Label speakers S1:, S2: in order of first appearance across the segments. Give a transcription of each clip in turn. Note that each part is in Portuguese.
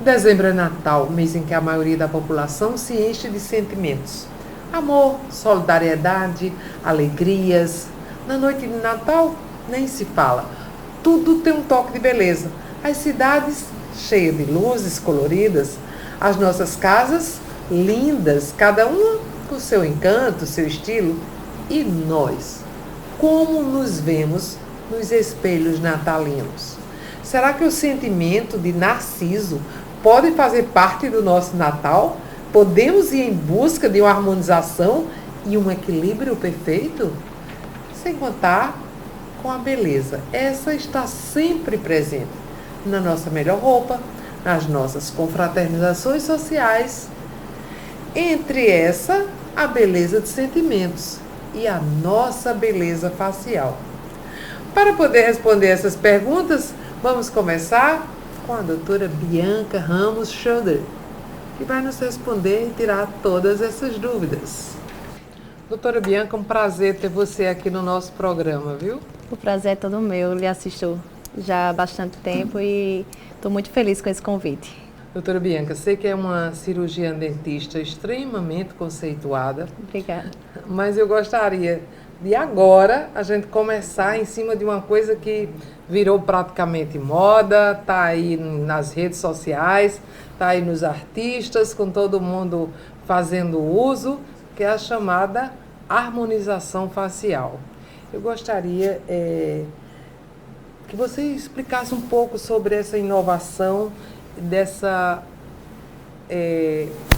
S1: Dezembro é Natal, mês em que a maioria da população se enche de sentimentos. Amor, solidariedade, alegrias. Na noite de Natal, nem se fala. Tudo tem um toque de beleza. As cidades cheias de luzes coloridas, as nossas casas lindas, cada uma com seu encanto, seu estilo. E nós, como nos vemos nos espelhos natalinos? Será que o sentimento de Narciso pode fazer parte do nosso Natal? Podemos ir em busca de uma harmonização e um equilíbrio perfeito? Sem contar com a beleza. Essa está sempre presente na nossa melhor roupa, nas nossas confraternizações sociais. Entre essa, a beleza de sentimentos e a nossa beleza facial. Para poder responder essas perguntas, vamos começar com a doutora Bianca Ramos Schroeder, que vai nos responder e tirar todas essas dúvidas. Doutora Bianca, um prazer ter você aqui no nosso programa, viu?
S2: O prazer é todo meu, eu lhe assisto já há bastante tempo e estou muito feliz com esse convite.
S1: Doutora Bianca, sei que é uma cirurgiã dentista extremamente conceituada.
S2: Obrigada.
S1: Mas eu gostaria de agora a gente começar em cima de uma coisa que virou praticamente moda, está aí nas redes sociais, está aí nos artistas, com todo mundo fazendo uso, que é a chamada harmonização facial. Eu gostaria que você explicasse um pouco sobre essa inovação, dessa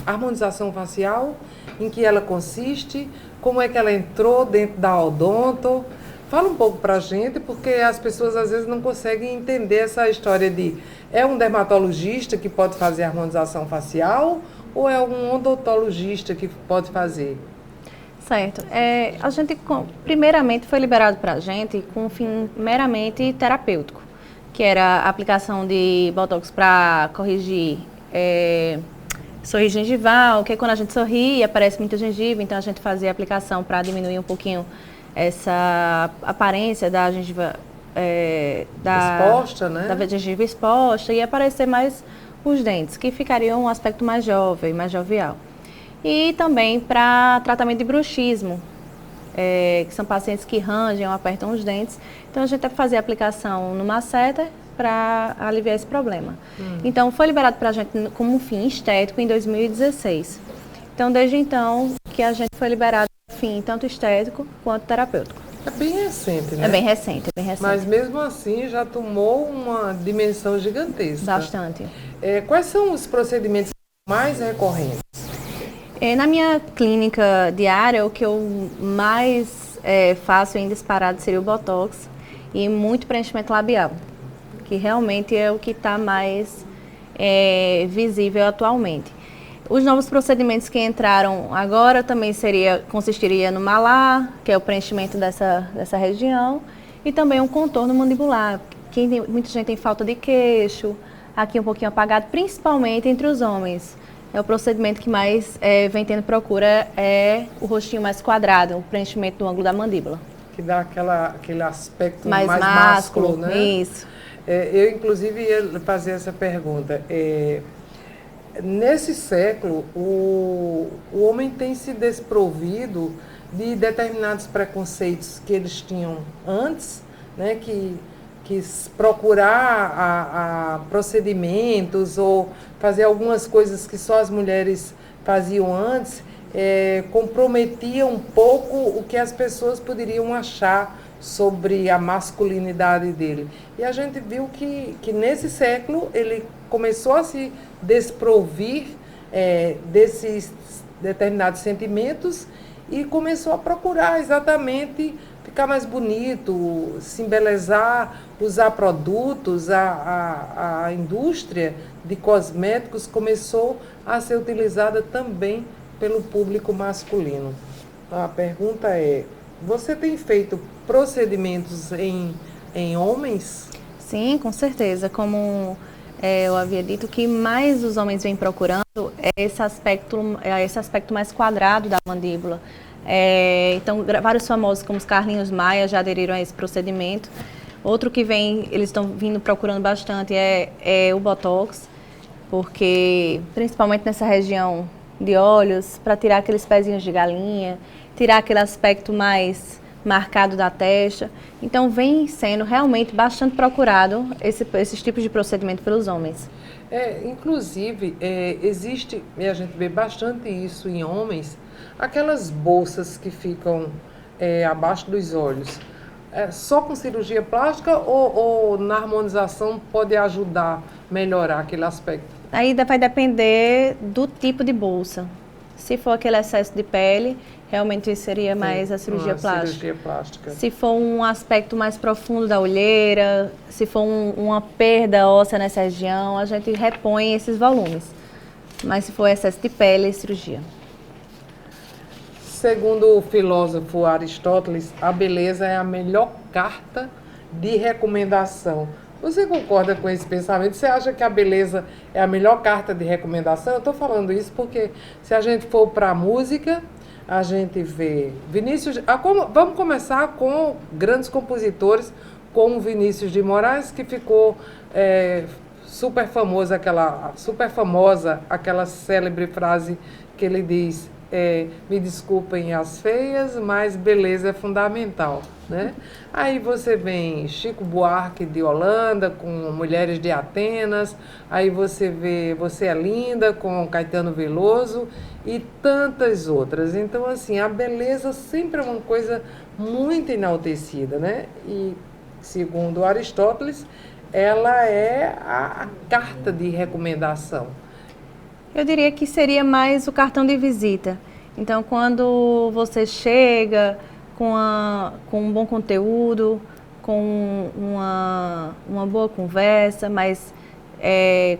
S1: harmonização facial, em que ela consiste, como é que ela entrou dentro da odonto. Fala um pouco pra gente, porque as pessoas às vezes não conseguem entender essa história de é um dermatologista que pode fazer harmonização facial ou é um odontologista que pode fazer?
S2: Certo. A gente, primeiramente, foi liberado para a gente com um fim meramente terapêutico, que era a aplicação de Botox para corrigir sorriso gengival, que é quando a gente sorri e aparece muita gengiva, então a gente fazia a aplicação para diminuir um pouquinho essa aparência da gengiva
S1: exposta, né?
S2: Da gengiva exposta e aparecer mais os dentes, que ficariam um aspecto mais jovem, mais jovial. E também para tratamento de bruxismo, que são pacientes que rangem ou apertam os dentes. Então a gente deve fazer a aplicação no masseter para aliviar esse problema. Então foi liberado para a gente como um fim estético em 2016. Então desde então que a gente foi liberado para fim tanto estético quanto terapêutico.
S1: É bem recente, né?
S2: É bem recente, é bem recente.
S1: Mas mesmo assim já tomou uma dimensão gigantesca.
S2: Bastante.
S1: Quais são os procedimentos mais recorrentes?
S2: Na minha clínica diária, o que eu mais faço em disparado seria o Botox e muito preenchimento labial, que realmente é o que está mais visível atualmente. Os novos procedimentos que entraram agora também consistiria no malar, que é o preenchimento dessa região, e também um contorno mandibular. Muita gente tem falta de queixo, aqui um pouquinho apagado, principalmente entre os homens. O procedimento que mais vem tendo procura é o rostinho mais quadrado, o preenchimento do ângulo da mandíbula.
S1: Que dá aquele aspecto
S2: mais
S1: másculo, né?
S2: Isso.
S1: Eu, inclusive, ia fazer essa pergunta. Nesse século, o homem tem se desprovido de determinados preconceitos que eles tinham antes, né? Que procurar procedimentos ou fazer algumas coisas que só as mulheres faziam antes, comprometia um pouco o que as pessoas poderiam achar sobre a masculinidade dele. E a gente viu que nesse século ele começou a se desprovir desses determinados sentimentos e começou a procurar exatamente ficar mais bonito, se embelezar, usar produtos. A indústria de cosméticos começou a ser utilizada também pelo público masculino. A pergunta é, você tem feito procedimentos em homens?
S2: Sim, com certeza. Como eu havia dito, o que mais os homens vêm procurando é esse aspecto mais quadrado da mandíbula. Então, vários famosos como os Carlinhos Maia já aderiram a esse procedimento. Outro que eles estão vindo procurando bastante é o Botox. porque principalmente nessa região de olhos, para tirar aqueles pezinhos de galinha, tirar aquele aspecto mais marcado da testa. Então vem sendo realmente bastante procurado esses tipos de procedimento pelos homens.
S1: Inclusive, existe, e a gente vê bastante isso em homens, aquelas bolsas que ficam abaixo dos olhos. Só com cirurgia plástica ou na harmonização pode ajudar a melhorar aquele aspecto?
S2: Aí vai depender do tipo de bolsa. Se for aquele excesso de pele, realmente seria mais a cirurgia plástica. Se for um aspecto mais profundo da olheira, se for uma perda óssea nessa região, a gente repõe esses volumes. Mas se for excesso de pele, cirurgia.
S1: Segundo o filósofo Aristóteles, a beleza é a melhor carta de recomendação. Você concorda com esse pensamento? Você acha que a beleza é a melhor carta de recomendação? Eu estou falando isso porque se a gente for para a música, a gente vê Vinícius... Vamos começar com grandes compositores, como Vinícius de Moraes, que ficou super famosa aquela célebre frase que ele diz: me desculpem as feias, mas beleza é fundamental, né? Aí você vem Chico Buarque de Holanda com Mulheres de Atenas, aí você vê Você é Linda com Caetano Veloso e tantas outras. Então, assim, a beleza sempre é uma coisa muito enaltecida, né? E segundo Aristóteles, ela é a carta de recomendação.
S2: Eu diria que seria mais o cartão de visita. Então, quando você chega com um bom conteúdo, com uma boa conversa, mas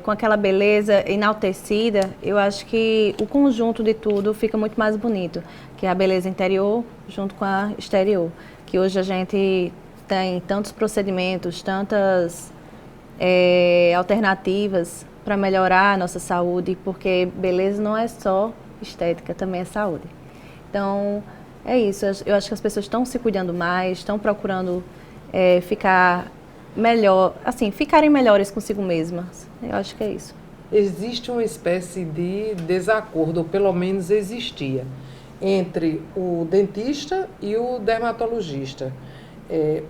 S2: com aquela beleza enaltecida, eu acho que o conjunto de tudo fica muito mais bonito, que é a beleza interior junto com a exterior. Que hoje a gente tem tantos procedimentos, tantas alternativas para melhorar a nossa saúde, porque beleza não é só estética, também é saúde. Então, é isso. Eu acho que as pessoas estão se cuidando mais, estão procurando ficar melhor, assim, ficarem melhores consigo mesmas. Eu acho que é isso.
S1: Existe uma espécie de desacordo, ou pelo menos existia, entre o dentista e o dermatologista.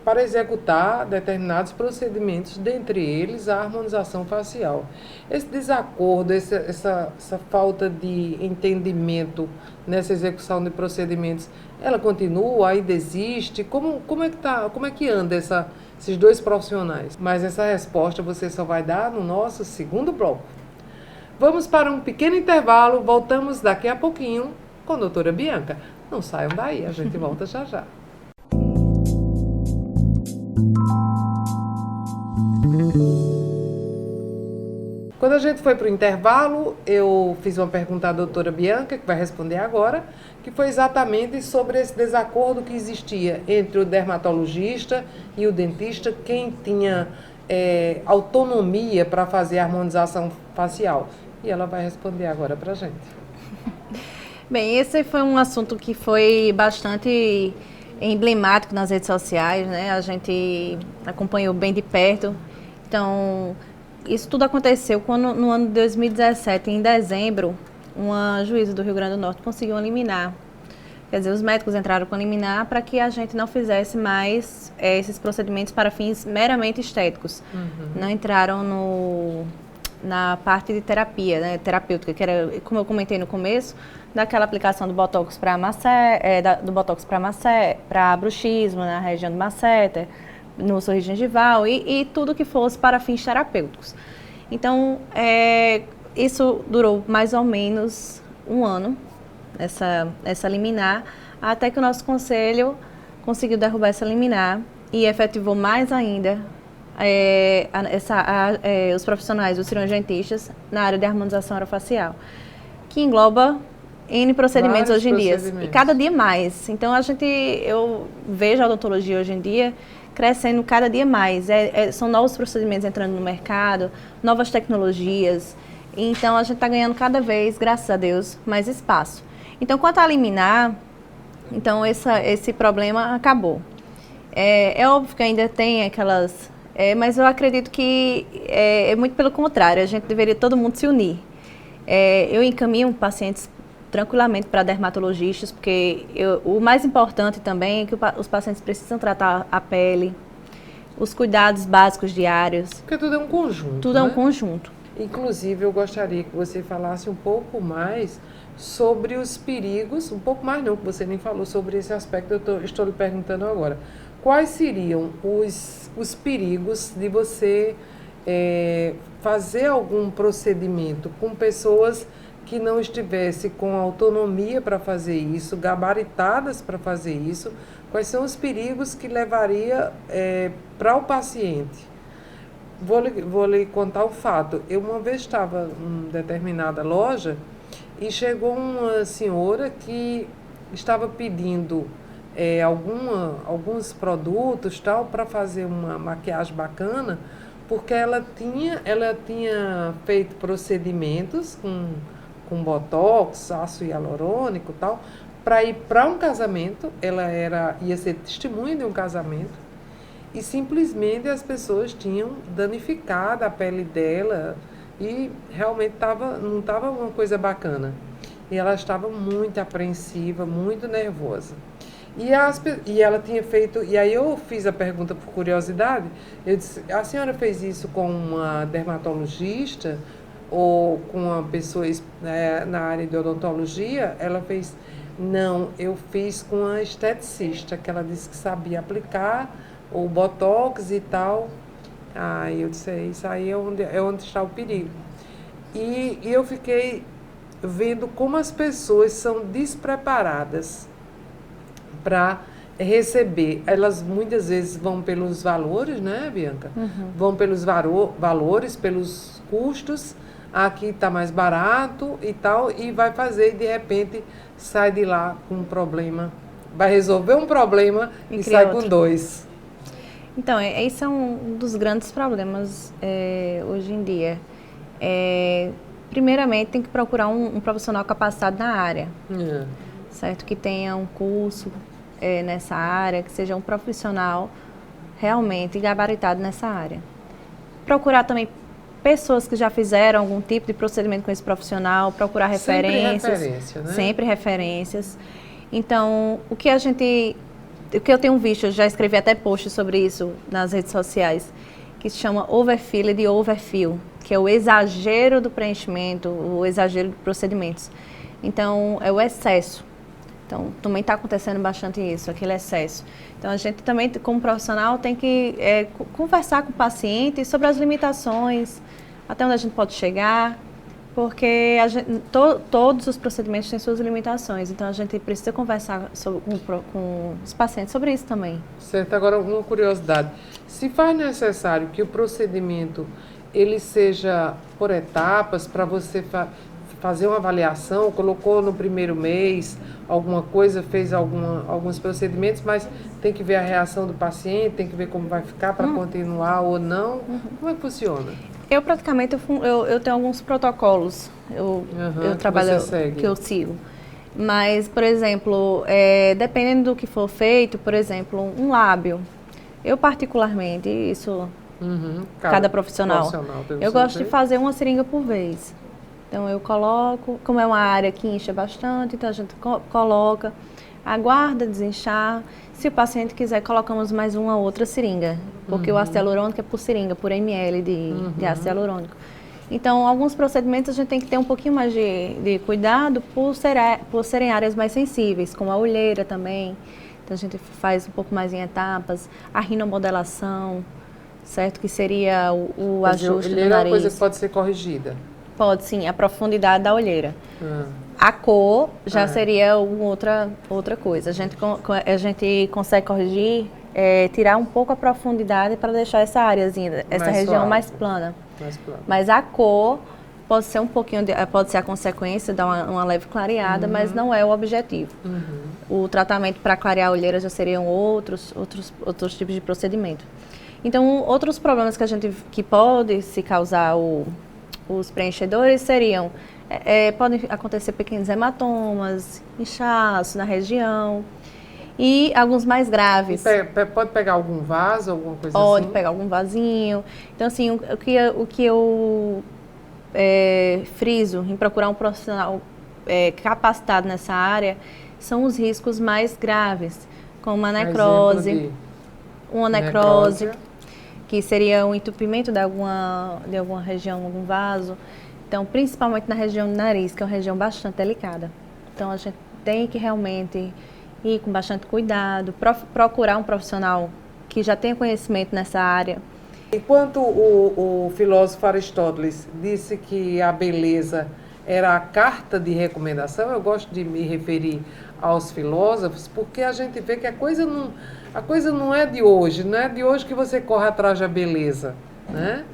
S1: Para executar determinados procedimentos, dentre eles a harmonização facial. Esse desacordo, essa falta de entendimento nessa execução de procedimentos, ela continua, ainda existe? Como é que anda esses dois profissionais? Mas essa resposta você só vai dar no nosso segundo bloco. Vamos para um pequeno intervalo, voltamos daqui a pouquinho com a doutora Bianca. Não saiam daí, a gente volta já já. Quando a gente foi para o intervalo, eu fiz uma pergunta à doutora Bianca, que vai responder agora, que foi exatamente sobre esse desacordo que existia entre o dermatologista e o dentista, quem tinha autonomia para fazer a harmonização facial. E ela vai responder agora para a gente.
S2: Bem, esse foi um assunto que foi bastante emblemático nas redes sociais, né? A gente acompanhou bem de perto. Então, isso tudo aconteceu quando, no ano de 2017, em dezembro, uma juíza do Rio Grande do Norte conseguiu uma liminar. Quer dizer, os médicos entraram com liminar para que a gente não fizesse mais esses procedimentos para fins meramente estéticos. Uhum. Não entraram na parte de terapia, né, terapêutica, que era, como eu comentei no começo, daquela aplicação do botox para para bruxismo na região do masseter, no sorriso gengival e tudo que fosse para fins terapêuticos. Então, isso durou mais ou menos um ano, essa liminar, até que o nosso conselho conseguiu derrubar essa liminar e efetivou mais ainda os profissionais, os cirurgiões dentistas, na área de harmonização orofacial, que engloba N procedimentos hoje em dia, e cada dia mais. Então, eu vejo a odontologia hoje em dia crescendo cada dia mais. São novos procedimentos entrando no mercado, novas tecnologias. Então, a gente está ganhando cada vez, graças a Deus, mais espaço. Então, quanto a liminar, então esse problema acabou. É óbvio que ainda tem Mas eu acredito que é muito pelo contrário, a gente deveria todo mundo se unir. Eu encaminho pacientes tranquilamente para dermatologistas, porque o mais importante também é que os pacientes precisam tratar a pele, os cuidados básicos diários.
S1: Porque tudo é um conjunto.
S2: Tudo é um conjunto.
S1: Inclusive, eu gostaria que você falasse um pouco mais sobre os perigos, um pouco mais não, que você nem falou sobre esse aspecto, estou lhe perguntando agora. Quais seriam os perigos de você fazer algum procedimento com pessoas que não estivessem com autonomia para fazer isso, gabaritadas para fazer isso? Quais são os perigos que levaria para o paciente? Vou lhe contar o fato. Eu uma vez estava em determinada loja e chegou uma senhora que estava pedindo alguns produtos tal para fazer uma maquiagem bacana, porque ela tinha feito procedimentos com botox, ácido hialurônico tal, para ir para um casamento. Ia ser testemunha de um casamento. E simplesmente as pessoas tinham danificado a pele dela e realmente não estava uma coisa bacana. E ela estava muito apreensiva, muito nervosa. E ela tinha feito... E aí eu fiz a pergunta por curiosidade. Eu disse, a senhora fez isso com uma dermatologista ou com uma pessoa na área de odontologia? Ela fez, não, eu fiz com uma esteticista, que ela disse que sabia aplicar o botox e tal. Eu disse, isso aí é onde está o perigo. E eu fiquei vendo como as pessoas são despreparadas para receber. Elas muitas vezes vão pelos valores, né, Bianca?
S2: Uhum.
S1: Vão pelos valores, pelos custos. Aqui está mais barato e tal, e vai fazer, e de repente sai de lá com um problema. Vai resolver um problema e sai com dois.
S2: Então, esse é um dos grandes problemas hoje em dia. Primeiramente, tem que procurar um profissional capacitado na área, certo? Que tenha um curso nessa área, que seja um profissional realmente gabaritado nessa área. Procurar também pessoas que já fizeram algum tipo de procedimento com esse profissional, procurar referências.
S1: Sempre referência, né?
S2: Sempre referências. Então, o que eu tenho visto, eu já escrevi até posts sobre isso nas redes sociais, que se chama overfill e overfill, que é o exagero do preenchimento, o exagero de procedimentos. Então, é o excesso. Então, também está acontecendo bastante isso, aquele excesso. Então, a gente também, como profissional, tem que conversar com o paciente sobre as limitações, até onde a gente pode chegar, porque todos os procedimentos têm suas limitações. Então, a gente precisa conversar com os pacientes sobre isso também.
S1: Certo. Agora, uma curiosidade. Se faz necessário que o procedimento ele seja por etapas, para você fazer uma avaliação, colocou no primeiro mês alguma coisa, fez alguns procedimentos, mas tem que ver a reação do paciente, tem que ver como vai ficar para continuar ou não. Como é que funciona?
S2: Eu praticamente eu tenho alguns protocolos eu trabalho, que eu sigo. Mas, por exemplo, dependendo do que for feito, por exemplo, um lábio, eu particularmente, isso cada profissional eu gosto de fazer uma seringa por vez. Então eu coloco, como é uma área que incha bastante, então a gente coloca, aguarda desinchar. Se o paciente quiser, colocamos mais uma outra seringa, porque o ácido hialurônico é por seringa, por ml de ácido hialurônico. Então, alguns procedimentos a gente tem que ter um pouquinho mais de cuidado por serem áreas mais sensíveis, como a olheira também. Então, a gente faz um pouco mais em etapas. A rinomodelação, certo? Que seria o ajuste do nariz.
S1: É uma coisa que pode ser corrigida?
S2: Pode, sim. A profundidade da olheira. A cor já seria outra coisa. A gente consegue corrigir, tirar um pouco a profundidade para deixar essa áreazinha, essa região mais plana. Mas a cor pode ser um pouquinho, pode ser a consequência, dar uma leve clareada, mas não é o objetivo. O tratamento para clarear a olheira já seriam outros tipos de procedimento. Então, outros problemas que pode se causar os preenchedores seriam, podem acontecer pequenos hematomas, inchaço na região. e alguns mais graves.
S1: Pode pegar algum vaso, alguma coisa assim?
S2: Pode pegar algum vasinho. Então, assim, o que eu friso em procurar um profissional capacitado nessa área são os riscos mais graves, como uma necrose, que seria um entupimento de alguma região, algum vaso. Então, principalmente na região do nariz, que é uma região bastante delicada. Então, a gente tem que realmente ir com bastante cuidado, procurar um profissional que já tenha conhecimento nessa área.
S1: Enquanto o filósofo Aristóteles disse que a beleza era a carta de recomendação, eu gosto de me referir aos filósofos, porque a gente vê que a coisa não é de hoje, não é de hoje que você corre atrás da beleza, né?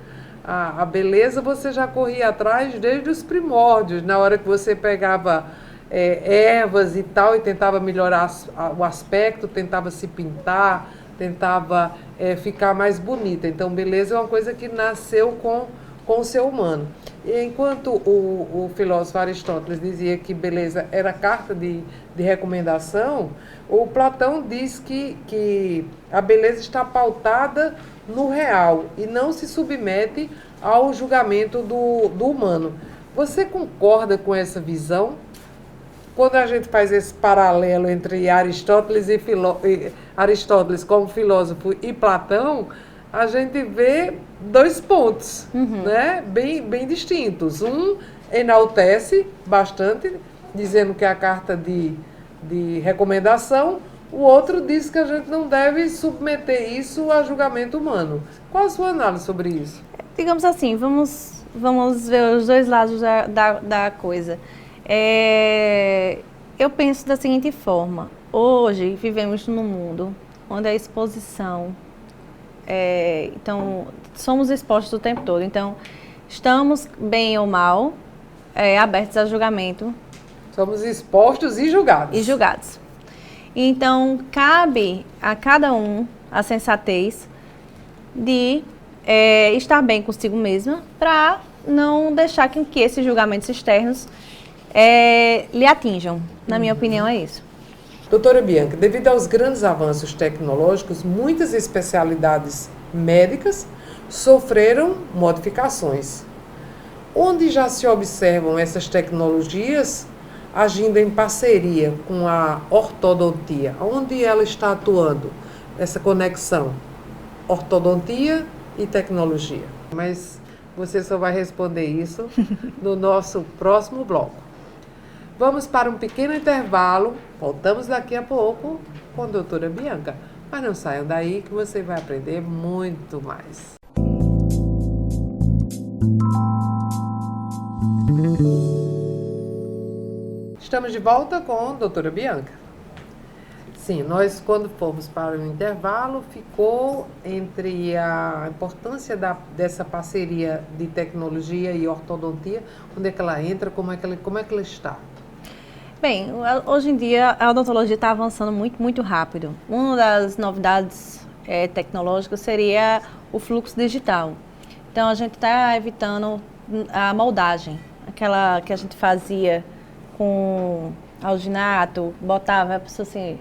S1: A beleza você já corria atrás desde os primórdios, na hora que você pegava ervas e tal e tentava melhorar o aspecto, tentava se pintar, tentava ficar mais bonita. Então, beleza é uma coisa que nasceu com o ser humano. E enquanto o filósofo Aristóteles dizia que beleza era carta de recomendação, o Platão diz que a beleza está pautada no real e não se submete ao julgamento do humano. Você concorda com essa visão? Quando a gente faz esse paralelo entre Aristóteles Aristóteles como filósofo e Platão, a gente vê dois pontos, né? bem distintos. Um enaltece bastante, dizendo que é a carta de recomendação. O outro diz que a gente não deve submeter isso a julgamento humano. Qual a sua análise sobre isso?
S2: Digamos assim, vamos ver os dois lados da coisa. Eu penso da seguinte forma: hoje vivemos num mundo onde a exposição, então somos expostos o tempo todo, então estamos bem ou mal abertos a julgamento.
S1: Somos expostos e julgados.
S2: Então cabe a cada um a sensatez de estar bem consigo mesma para não deixar que esses julgamentos externos lhe atinjam. Na minha opinião, é isso.
S1: Doutora Bianca, devido aos grandes avanços tecnológicos, muitas especialidades médicas sofreram modificações. Onde já se observam essas tecnologias agindo em parceria com a ortodontia? Onde ela está atuando, essa conexão ortodontia e tecnologia? Mas você só vai responder isso no nosso próximo bloco. Vamos para um pequeno intervalo, voltamos daqui a pouco com a doutora Bianca. Mas não saiam daí que você vai aprender muito mais. Estamos de volta com a doutora Bianca. Sim, nós quando fomos para o intervalo, ficou entre a importância dessa parceria de tecnologia e ortodontia, onde é que ela entra, como é que ela está?
S2: Bem, hoje em dia a odontologia está avançando muito rápido. Uma das novidades tecnológicas seria o fluxo digital. Então a gente está evitando a moldagem, aquela que a gente fazia com alginato, botava, a pessoa assim,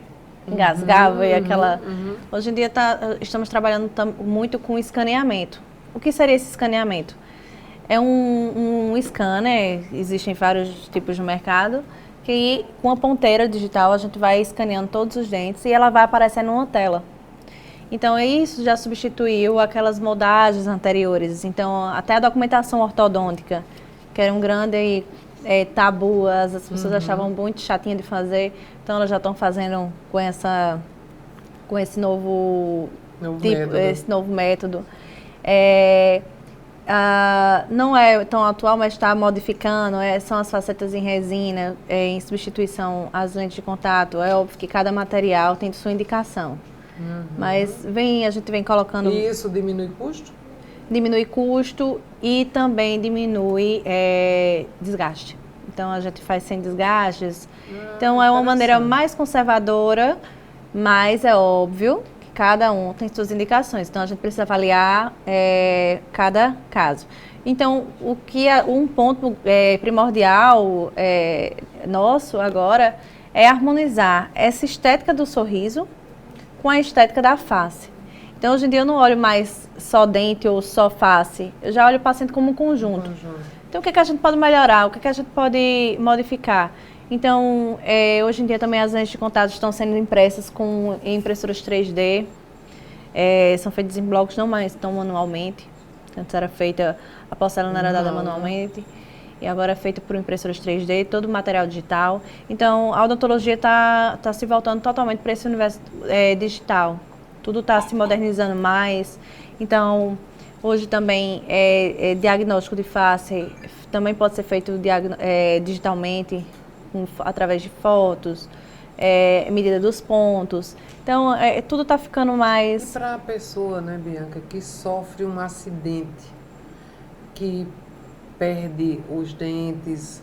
S2: engasgava e aquela... Hoje em dia estamos trabalhando muito com escaneamento. O que seria esse escaneamento? É um scanner, existem vários tipos no mercado, que com a ponteira digital a gente vai escaneando todos os dentes e ela vai aparecer numa tela. Então isso já substituiu aquelas moldagens anteriores. Então até a documentação ortodôntica, que era um grande tabu, as pessoas achavam muito chatinha de fazer, então elas já estão fazendo com esse novo método. Não é tão atual, mas está modificando, são as facetas em resina, em substituição às lentes de contato. É óbvio que cada material tem sua indicação, mas a gente vem colocando...
S1: E isso diminui custo?
S2: Diminui custo e também diminui desgaste. Então a gente faz sem desgastes. Então é uma maneira mais conservadora, mas é óbvio cada um tem suas indicações, então a gente precisa avaliar cada caso. Então, um ponto primordial nosso agora é harmonizar essa estética do sorriso com a estética da face. Então, hoje em dia, eu não olho mais só dente ou só face. Eu já olho o paciente como um conjunto. Então, o que a gente pode melhorar? O que a gente pode modificar? Então, hoje em dia, também as lentes de contato estão sendo impressas em impressoras 3D. São feitas em blocos, não mais tão manualmente. Antes era feita, a porcelana era dada manualmente. E agora é feita por impressoras 3D, todo o material digital. Então, a odontologia está se voltando totalmente para esse universo digital. Tudo está se modernizando mais. Então, hoje também diagnóstico de face também pode ser feito digitalmente, através de fotos, medida dos pontos. Então, tudo está ficando mais...
S1: E para a pessoa, né, Bianca, que sofre um acidente, que perde os dentes,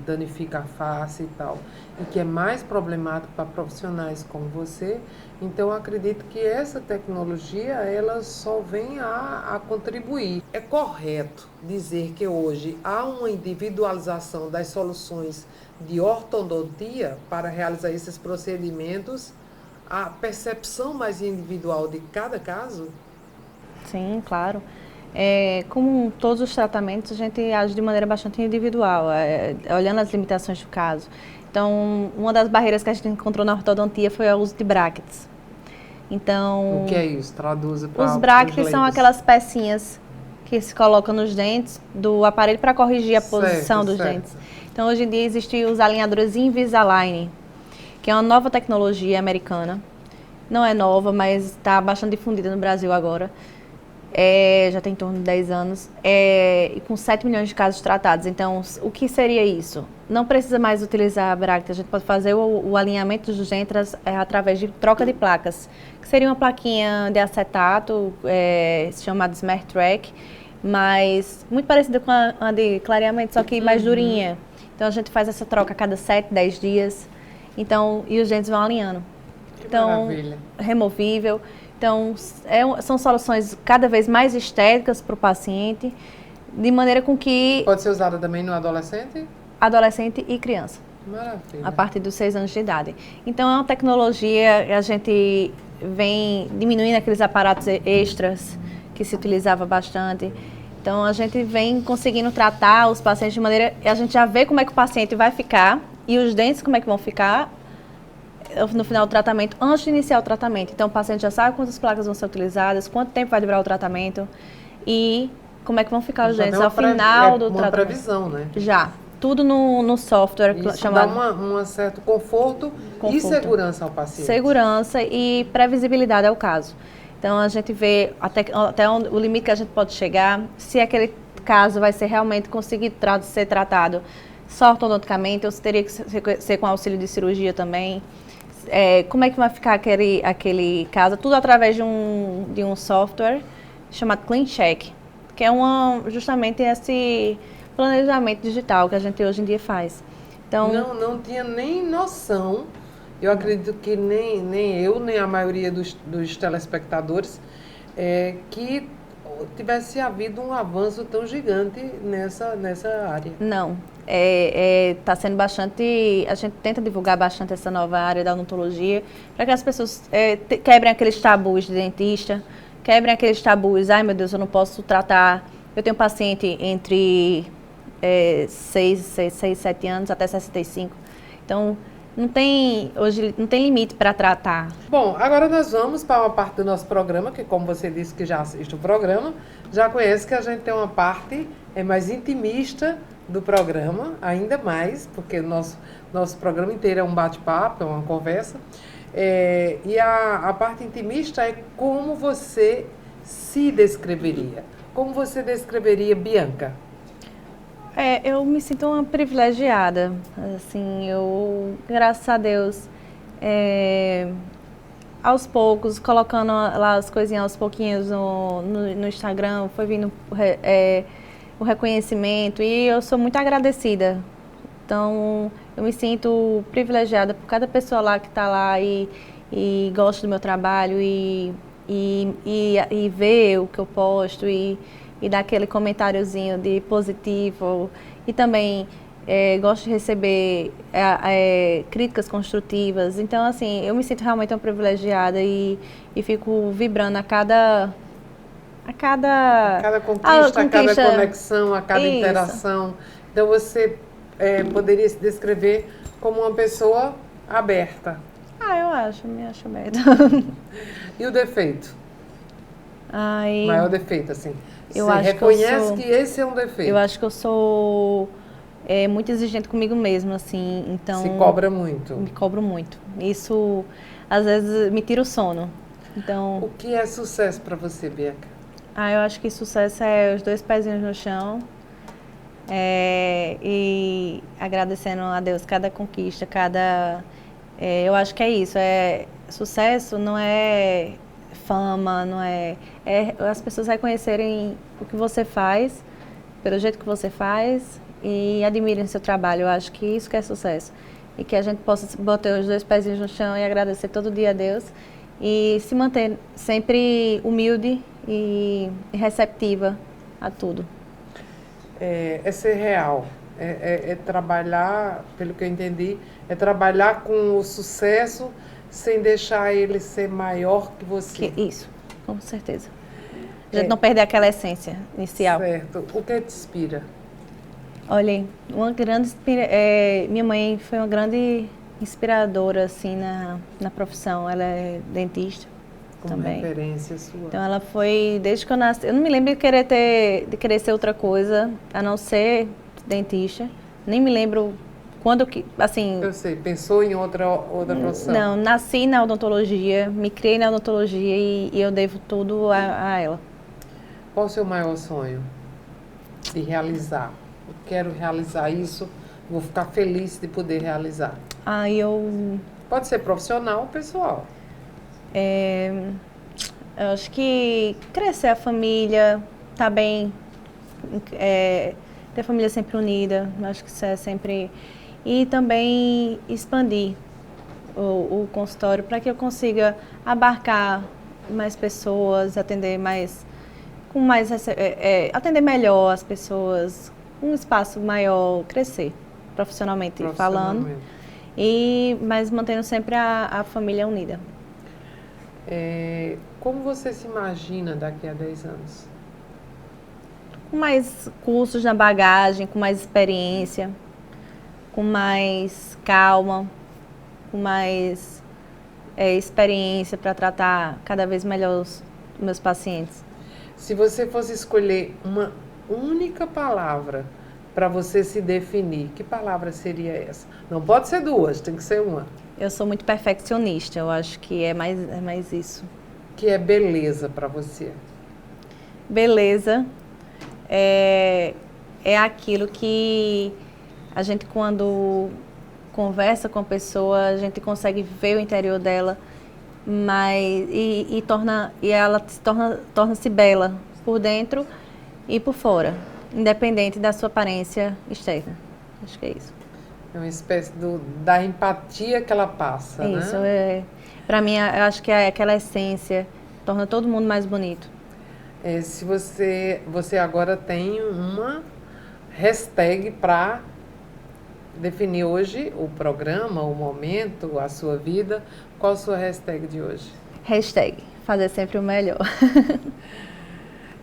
S1: danifica a face e tal, e que é mais problemático para profissionais como você, então eu acredito que essa tecnologia, ela só vem a contribuir. É correto dizer que hoje há uma individualização das soluções de ortodontia para realizar esses procedimentos, a percepção mais individual de cada caso?
S2: Sim, claro. Como todos os tratamentos, a gente age de maneira bastante individual, olhando as limitações do caso. Então, uma das barreiras que a gente encontrou na ortodontia foi o uso de brackets. Então,
S1: o que é isso? Traduza para
S2: os brackets são aquelas pecinhas que se colocam nos dentes do aparelho para corrigir a posição dos dentes. Então, hoje em dia existem os alinhadores Invisalign, que é uma nova tecnologia americana. Não é nova, mas está bastante difundida no Brasil agora. Já tem em torno de 10 anos, e com 7 milhões de casos tratados. Então, o que seria isso? Não precisa mais utilizar a bracket, a gente pode fazer o alinhamento dos dentes através de troca de placas, que seria uma plaquinha de acetato, chamada Smart Track, mas muito parecida com a de clareamento, só que mais durinha. Então, a gente faz essa troca a cada 7, 10 dias, então, e os dentes vão alinhando. Então,
S1: maravilha.
S2: Removível. Então, são soluções cada vez mais estéticas para o paciente, de maneira com que...
S1: Pode ser usada também no adolescente?
S2: Adolescente e criança.
S1: Maravilha.
S2: A partir dos 6 anos de idade. Então, é uma tecnologia, a gente vem diminuindo aqueles aparatos extras que se utilizava bastante. Então, a gente vem conseguindo tratar os pacientes de maneira... A gente já vê como é que o paciente vai ficar e os dentes como é que vão ficar no final do tratamento, antes de iniciar o tratamento. Então, o paciente já sabe quantas placas vão ser utilizadas, quanto tempo vai durar o tratamento e como é que vão ficar os dentes ao final do tratamento.
S1: Uma previsão, né?
S2: Já. Tudo no software chamado...
S1: Isso dá um certo conforto e segurança ao paciente.
S2: Segurança e previsibilidade ao caso. Então, a gente vê até o limite que a gente pode chegar, se aquele caso vai ser realmente conseguir ser tratado só ortodonticamente ou se teria que ser com auxílio de cirurgia também. Como é que vai ficar aquele caso, tudo através de um software chamado CleanCheck, que é justamente esse planejamento digital que a gente hoje em dia faz. Então,
S1: não tinha nem noção, eu acredito que nem eu, nem a maioria dos telespectadores, que tivesse havido um avanço tão gigante nessa área.
S2: Não. Está sendo bastante... A gente tenta divulgar bastante essa nova área da odontologia para que as pessoas quebrem aqueles tabus de dentista, quebrem aqueles tabus, ai meu Deus, eu não posso tratar... Eu tenho paciente entre 6, 7 anos até 65. Então, hoje não tem limite para tratar.
S1: Bom, agora nós vamos para uma parte do nosso programa, que como você disse que já assiste o programa, já conhece que a gente tem uma parte mais intimista do programa, ainda mais, porque o nosso programa inteiro é um bate-papo, é uma conversa. E a parte intimista é como você se descreveria. Como você descreveria Bianca?
S2: Eu me sinto uma privilegiada, assim, graças a Deus, aos poucos, colocando lá as coisinhas aos pouquinhos no Instagram, foi vindo o reconhecimento e eu sou muito agradecida. Então, eu me sinto privilegiada por cada pessoa lá que está lá e gosta do meu trabalho e vê o que eu posto e dar aquele comentáriozinho de positivo. E também gosto de receber críticas construtivas. Então, assim, eu me sinto realmente uma privilegiada e fico vibrando a cada
S1: conquista, a cada conexão, a cada
S2: Isso.
S1: interação. Então você poderia se descrever como uma pessoa aberta.
S2: Me acho aberta.
S1: E o defeito?
S2: Ai,
S1: Maior defeito, assim.
S2: Eu
S1: você
S2: acho
S1: reconhece que esse é um defeito?
S2: Eu acho que eu sou muito exigente comigo mesma, assim, então...
S1: Se cobra muito?
S2: Me cobro muito. Isso, às vezes, me tira o sono. Então...
S1: O que é sucesso para você, Bianca?
S2: Eu acho que sucesso é os 2 pezinhos no chão e agradecendo a Deus cada conquista, eu acho que é isso. Sucesso não é fama, não é as pessoas reconhecerem o que você faz, pelo jeito que você faz e admirem seu trabalho. Eu acho que isso que é sucesso. E que a gente possa botar os 2 pezinhos no chão e agradecer todo dia a Deus e se manter sempre humilde e receptiva a tudo.
S1: É ser real, é trabalhar, pelo que eu entendi, é trabalhar com o sucesso sem deixar ele ser maior que você.
S2: Isso, com certeza. A gente não perder aquela essência inicial.
S1: Certo. O que te inspira?
S2: Olha, minha mãe foi uma grande inspiradora assim na profissão. Ela é dentista também.
S1: Referência sua.
S2: Então ela foi, desde que eu nasci, eu não me lembro de querer ser outra coisa, a não ser dentista. Nem me lembro quando assim...
S1: Eu sei, pensou em outra profissão?
S2: Não, nasci na odontologia, me criei na odontologia e eu devo tudo a ela.
S1: Qual o seu maior sonho de realizar? Eu quero realizar isso, vou ficar feliz de poder realizar. Pode ser profissional ou pessoal.
S2: Eu acho que crescer a família, tá bem, ter a família sempre unida, eu acho que isso é sempre... E também expandir o consultório para que eu consiga abarcar mais pessoas, atender melhor as pessoas, um espaço maior, crescer profissionalmente falando, mas mantendo sempre a família unida.
S1: Como você se imagina daqui a 10 anos?
S2: Com mais cursos na bagagem, com mais experiência, com mais calma, com mais experiência para tratar cada vez melhor os meus pacientes.
S1: Se você fosse escolher uma única palavra para você se definir, que palavra seria essa? Não pode ser 2, tem que ser uma.
S2: Eu sou muito perfeccionista, eu acho que é mais isso.
S1: Que é beleza para você?
S2: Beleza é aquilo que a gente, quando conversa com a pessoa, a gente consegue ver o interior dela, e ela torna-se bela por dentro e por fora, independente da sua aparência externa. Acho que é isso.
S1: É uma espécie da empatia que ela passa, né?
S2: Isso, para mim, eu acho que é aquela essência, torna todo mundo mais bonito.
S1: Se você agora tem uma hashtag para definir hoje o programa, o momento, a sua vida. Qual a sua hashtag de hoje?
S2: Hashtag, fazer sempre o melhor.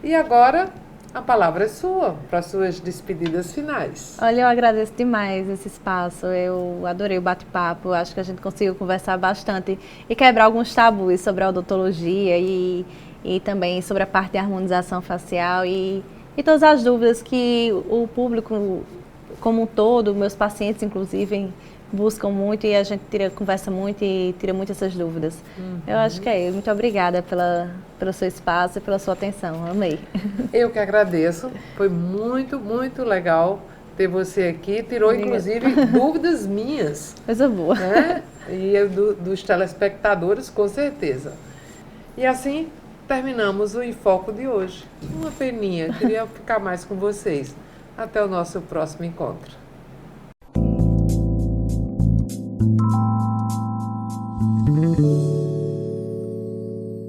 S1: E agora, a palavra é sua, para suas despedidas finais.
S2: Olha, eu agradeço demais esse espaço, eu adorei o bate-papo, acho que a gente conseguiu conversar bastante e quebrar alguns tabus sobre a odontologia e também sobre a parte de harmonização facial e todas as dúvidas que o público como um todo, meus pacientes inclusive, buscam muito e a gente conversa muito e tira muito essas dúvidas. Eu acho que é isso. Muito obrigada pelo seu espaço e pela sua atenção. Amei.
S1: Eu que agradeço. Foi muito, muito legal ter você aqui. Tirou, inclusive, dúvidas minhas.
S2: Coisa boa.
S1: Né? E dos telespectadores, com certeza. E assim terminamos o Enfoco de hoje. Uma peninha. Queria ficar mais com vocês. Até o nosso próximo encontro. Música